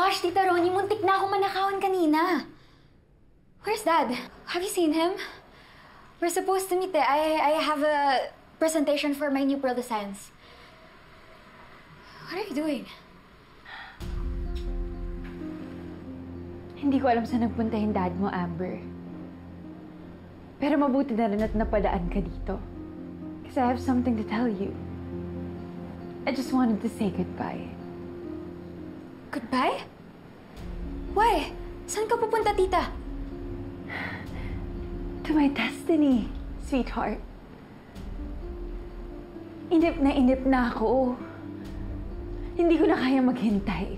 gosh, Tita Ronnie, muntik na ako manakawan kanina. Where's Dad? Have you seen him? We're supposed to meet. I have a presentation for my new Pearl Science. What are you doing? Hindi ko alam saan nagpunta yung dad mo, Amber. Pero mabuti na rin at napadaan ka dito. Because I have something to tell you. I just wanted to say goodbye. Goodbye? Why? Saan ka pupunta, Tita? To my destiny, sweetheart. Inip na ako. Hindi ko na kaya maghintay.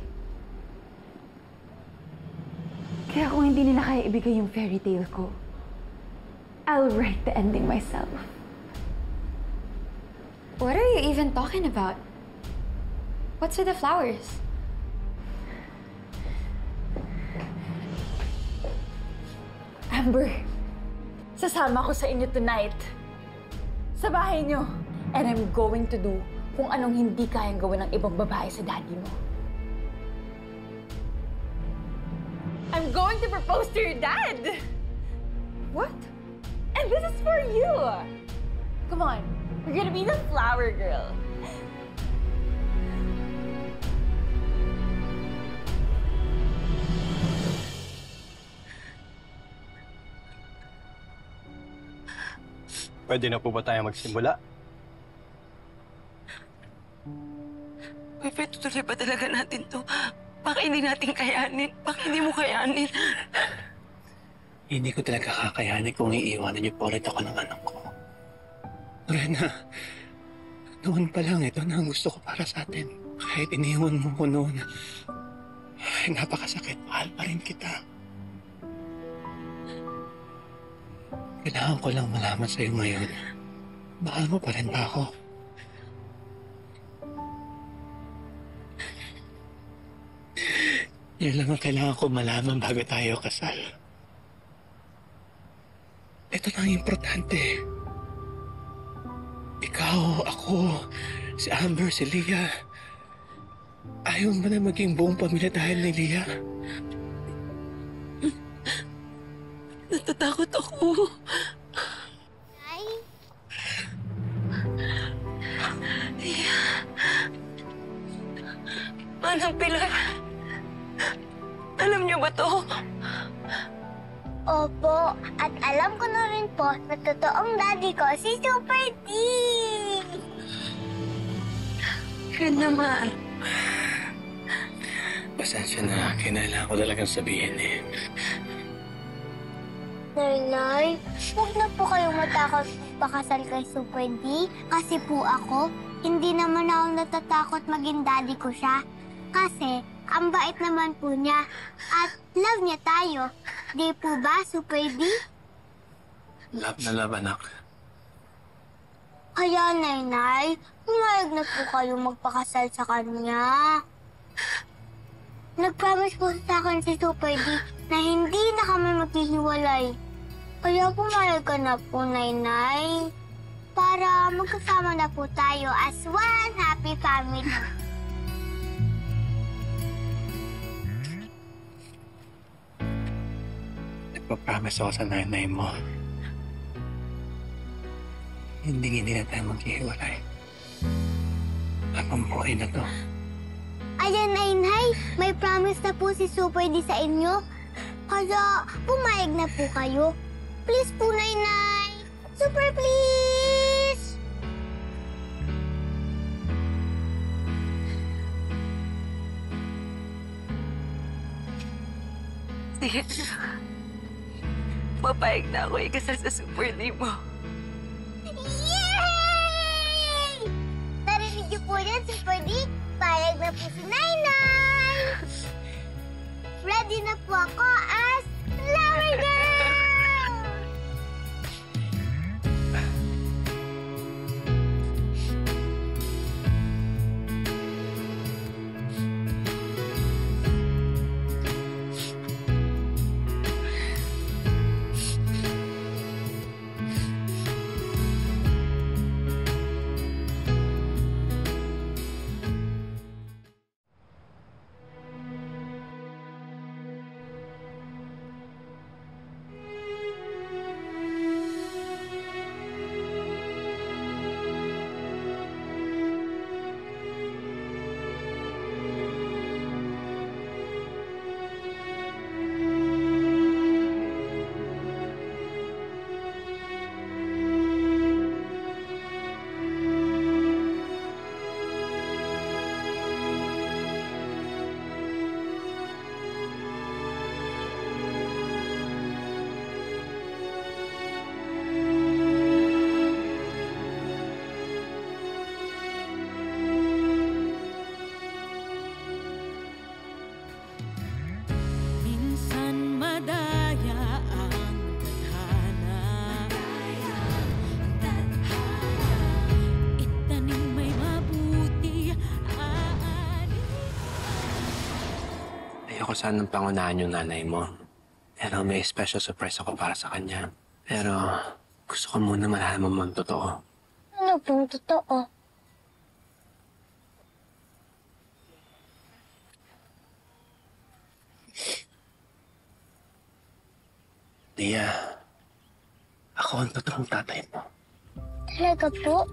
Kaya kung hindi nila kaya ibigay yung fairy tale ko, I'll write the ending myself. What are you even talking about? What's with the flowers? Amber, sasama ko sa inyo tonight. Sa bahay niyo. And I'm going to do kung anong hindi kayang gawin ng ibang babae sa daddy mo. I'm going to propose to your dad! What? And this is for you! Come on, we're gonna be the flower girl. Pwede na po ba tayo magsimula? Pepe, tutuloy ba talaga natin to? Baka hindi natin kayanin. Baka hindi mo kayanin. Hindi ko talaga kakayanin kung iiwanan niyo po ulit ako ng anak ko. Lorena, noon pa lang ito na ang gusto ko para sa atin. Kahit iniwan mo ko noon, ay napakasakit. Mahal pa rin kita. Kailangan ko lang malaman sa'yo ngayon. Mahal mo pa rin ba ako? Yan lang ang kailangan ko malaman bago tayo kasal. Ito lang ang importante. Ikaw, ako, si Amber, si Leah. Ayaw mo na maging buong pamilya dahil ni Leah. Natatakot ako. Ay? Leah. Manang Pilar. Alam niyo ba to? Opo, at alam ko na rin po na totoong daddy ko si Super D. Yan naman. Pasensya na, kailangan ko talagang sabihin eh. Nay, huwag na po kayong matakot pakasal kay Super D. Kasi po ako, hindi naman ako natatakot maging daddy ko siya. Kasi, ang bait naman po niya. At love niya tayo. Di po ba, Super D? Love na love, anak. Kaya, Nay, humayag na po kayo magpakasal sa kanya. Nag-promise po sa akin si Super D na hindi na kami maghihiwalay. Kaya pumayag ka na po, Nay. Para magkasama na po tayo as one happy family. Nagpapromise ako sa nanay mo. Hindi na tayo maghihiwalay. Habang buhay na to. Ayan, Nay, may promise na po si Super D sa inyo. Kaya pumayag na po kayo. Please po, Nay. Super please! Sige. Papayag na ako ikasal sa Super D mo. Yay! Narinig niyo po yan, Super D? Payag na po si Nainay! Ready na po ako as Flower Girl! ko sanang pangunahan yung nanay mo. Pero may special surprise ako para sa kanya. Pero gusto ko muna malaman mo ang totoo. Ano pong totoo? Tia, ako ang totoong tatay mo. Talaga po?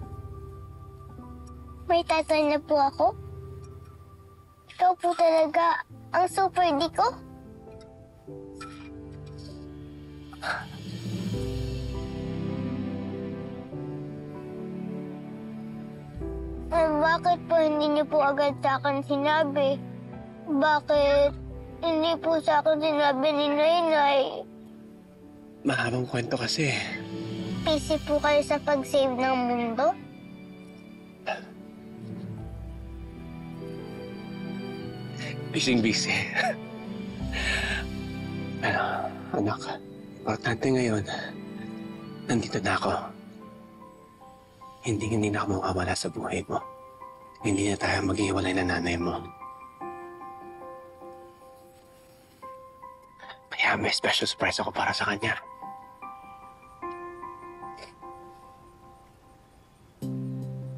May tatay na po ako? Ikaw po talaga ang super D ko? Bakit po hindi niyo po agad sa akin sinabi? Bakit hindi po sa akin sinabi ni Nainay? Mahabang kwento kasi. Busy po kayo sa pag-save ng mundo? Busy. Pero, anak, importante ngayon, nandito na ako. Hindi na ako mawawala sa buhay mo. Hindi na tayo maghiwalay na nanay mo. Kaya may special surprise ako para sa kanya.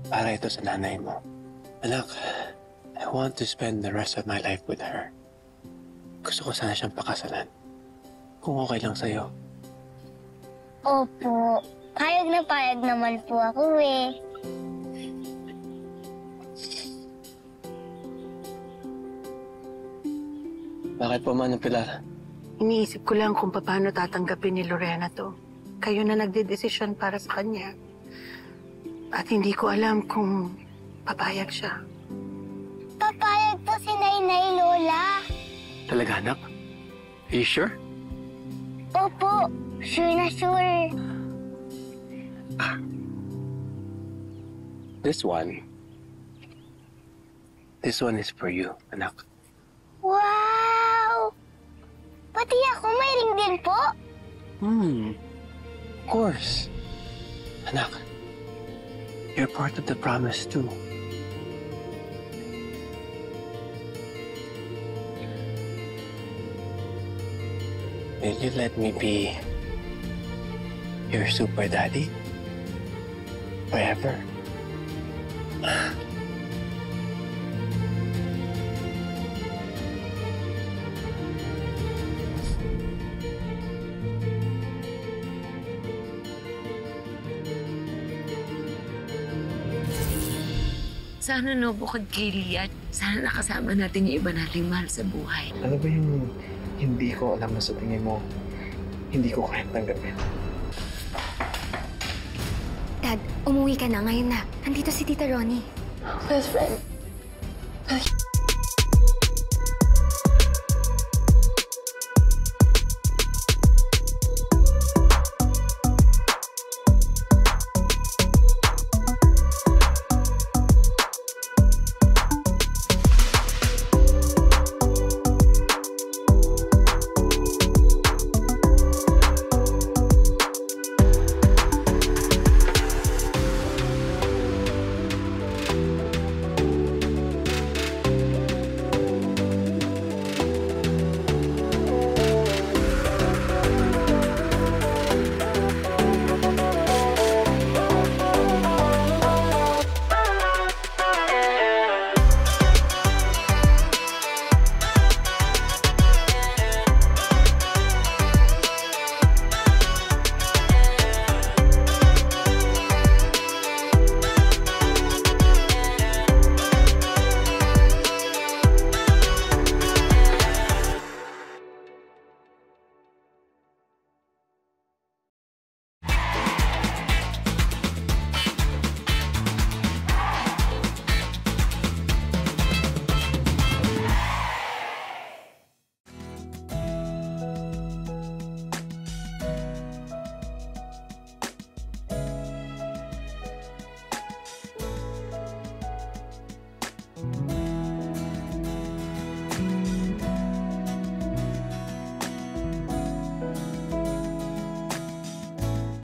Para ito sa nanay mo. Anak, I want to spend the rest of my life with her. Gusto ko sana siyang pakasalan. Kung okay lang sa'yo. Opo. Payag na payag naman po ako eh. Bakit po, Manong Pilar? Iniisip ko lang kung paano tatanggapin ni Lorena to. Kayo na nagdedesisyon para sa kanya. At hindi ko alam kung papayag siya. Papayag po si Nainay, Lola. Talaga, anak? Are you sure? Opo. Sure na sure. This one is for you, anak. Wow! Pati ako may ring din po? Of course. Anak, you're part of the promise too. Will you let me be your super daddy? Forever? Sana no, bukod kay Liat, sana nakasama natin yung iba nating mahal sa buhay. Ano ba yung hindi ko alam na sa tingin mo, hindi ko kaya tanggapin? Dad, umuwi ka na ngayon na. Nandito si Tita Ronnie. Best friend.